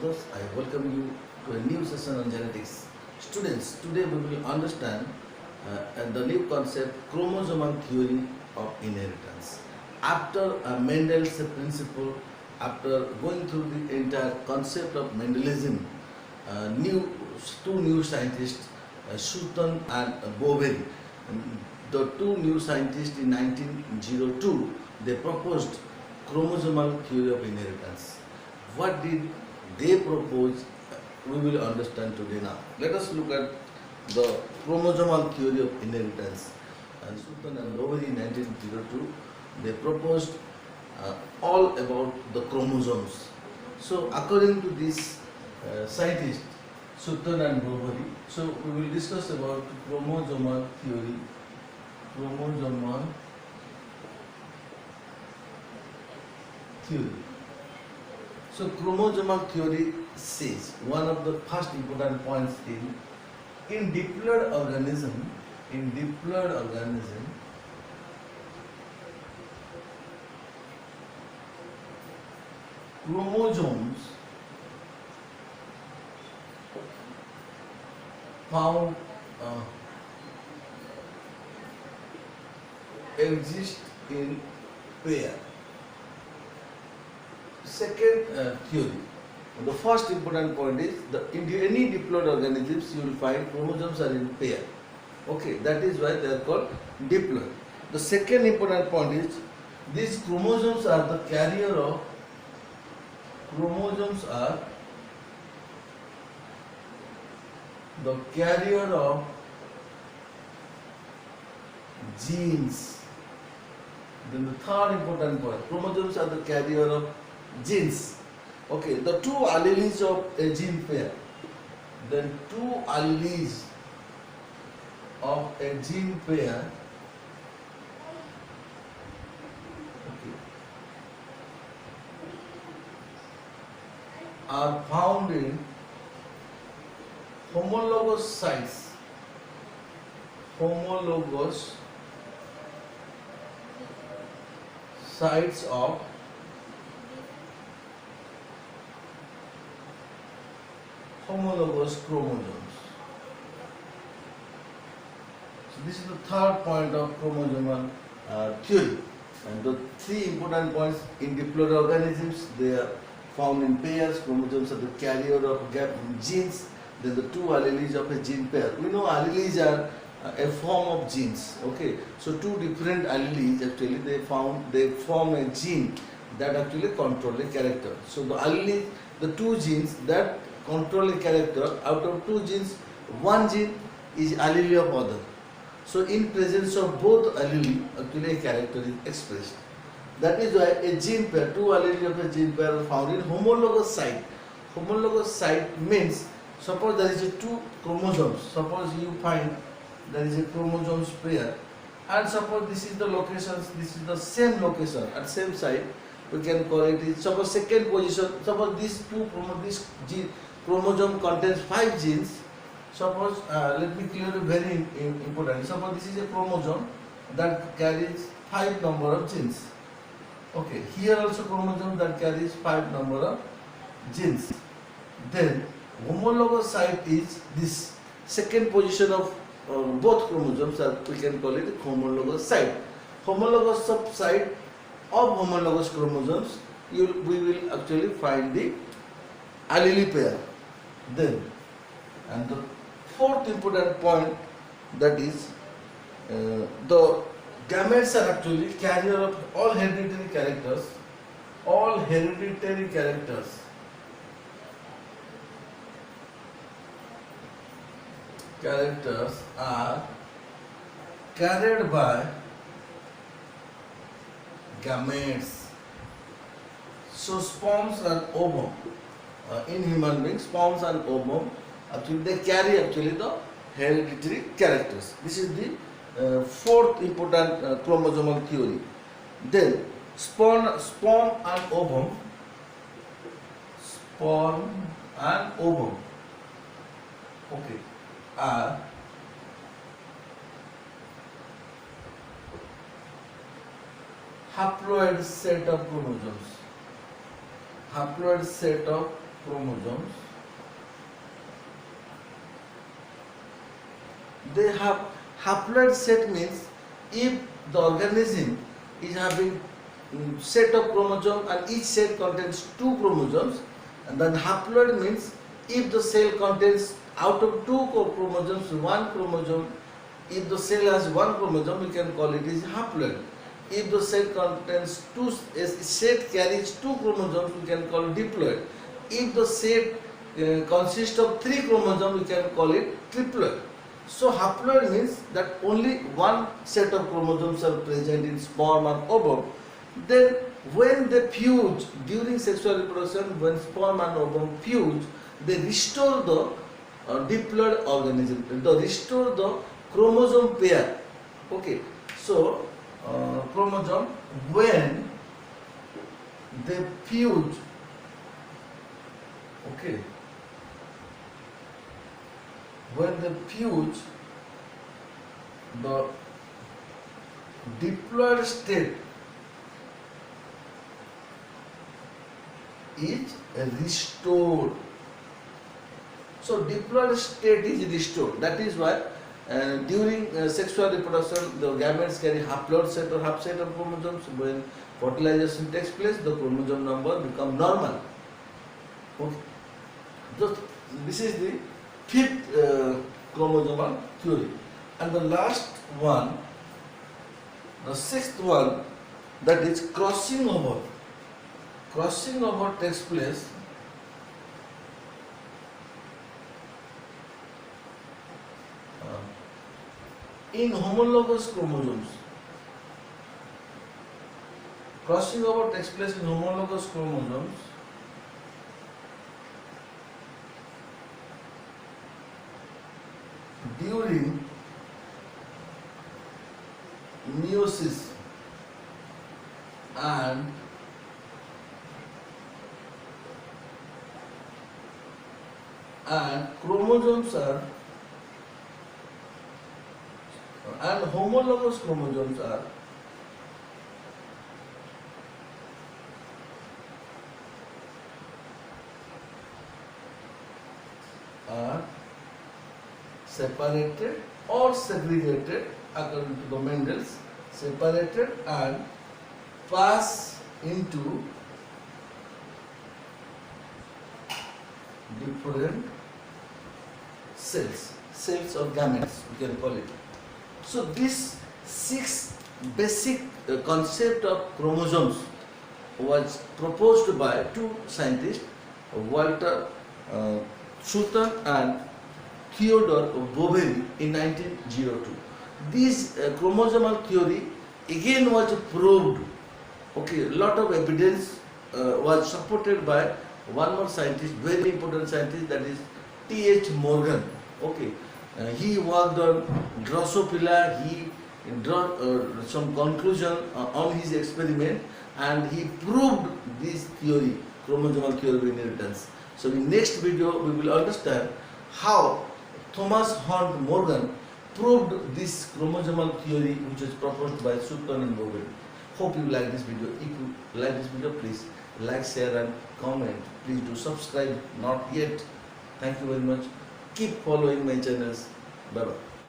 Santosh. I welcome you to a new session on genetics. Students, today we will understand the new concept chromosomal theory of inheritance. After Mendel's principle, after going through the entire concept of Mendelism, two new scientists, Sutton and Boveri, the two new scientists in 1902, they proposed chromosomal theory of inheritance. What did they propose? We will understand today now. Let us look at the chromosomal theory of inheritance. And Sutton and Boveri in 1902, they proposed all about the chromosomes. So according to this scientist, Sutton and Boveri, so we will discuss about chromosomal theory. Chromosomal theory. So chromosomal theory says one of the first important points in diploid organism, chromosomes found exist in pair. Second theory. The first important point is in any diploid organisms you will find chromosomes are in pair. Okay, that is why they are called diploid. The second important point is these chromosomes are the carrier of genes. Then the third important point, chromosomes are the carrier of genes. Okay, the two alleles of a gene pair, then two alleles of a gene pair, okay, are found in homologous sites. Homologous sites of homologous chromosomes. So this is the third point of chromosomal theory. And the three important points in diploid organisms, they are found in pairs. Chromosomes are the carrier of genes. Then the two alleles of a gene pair. We know alleles are a form of genes. Okay, so two different alleles actually they form a gene that actually control a character. So the allele, the two genes that control a character, out of two genes, one gene is allele of other. So in presence of both allele, actually a character is expressed. That is why a gene pair, two alleles of a gene pair are found in homologous site. Homologous site means, suppose there is a two chromosomes. Suppose you find there is a chromosomes pair, and suppose this is the locations, this is the same location at same site. We can call it, suppose second position. Suppose this chromosome contains 5 genes. Suppose let me clear it very important. Suppose this is a chromosome that carries 5 number of genes. Okay, here also chromosome that carries 5 number of genes. Then homologous site is this second position of both chromosomes, we can call it homologous site. Homologous site of homologous chromosomes, we will actually find the allele pair. Then, and the fourth important point, that is the gametes are actually carrier of all hereditary characters. All hereditary characters are carried by gametes. So sperms and ovum, in human beings, sperms and ovum, actually they carry the hereditary characters. This is the fourth important chromosomal theory. Then sperm and ovum, okay, are haploid set of chromosomes. Haploid set of chromosomes, they have haploid set means if the organism is having set of chromosomes and each set contains two chromosomes, and then haploid means if the cell contains out of two chromosomes one chromosome. If the cell has one chromosome, we can call it is haploid. If the cell contains two, a set carries two chromosomes, we can call it diploid. If the set consists of three chromosomes, we can call it triploid. So haploid means that only one set of chromosomes are present in sperm and ovum. Then when they fuse during sexual reproduction, when sperm and ovum fuse, they restore the diploid organism. They restore the chromosome pair. Okay, so chromosome when they fuse, okay, when they fuse, the diploid state is restored. So diploid state is restored. That is why during sexual reproduction, the gametes carry haploid set or half set of chromosomes. When fertilization takes place, the chromosome number become normal. Okay. This is the fifth chromosomal theory. And the last one, the sixth one, that is crossing over. Crossing over takes place in homologous chromosomes. Crossing over takes place in homologous chromosomes during meiosis and chromosomes are and homologous chromosomes are separated or segregated according to the Mendel's, separated and pass into different cells or gametes, we can call it. So this six basic concept of chromosomes was proposed by two scientists, Walter Sutton and Theodore Boveri in 1902. This chromosomal theory again was proved. Okay, a lot of evidence was supported by one more scientist, very important scientist, that is T.H. Morgan. Okay, he worked on Drosophila. He drew some conclusion on his experiment, and he proved this theory, chromosomal theory of inheritance. So in next video we will understand how Thomas Hunt Morgan proved this chromosomal theory which was proposed by Sutton and Boveri. Hope you like this video. If you like this video, please like, share and comment. Please do subscribe, not yet. Thank you very much. Keep following my channels. Bye bye.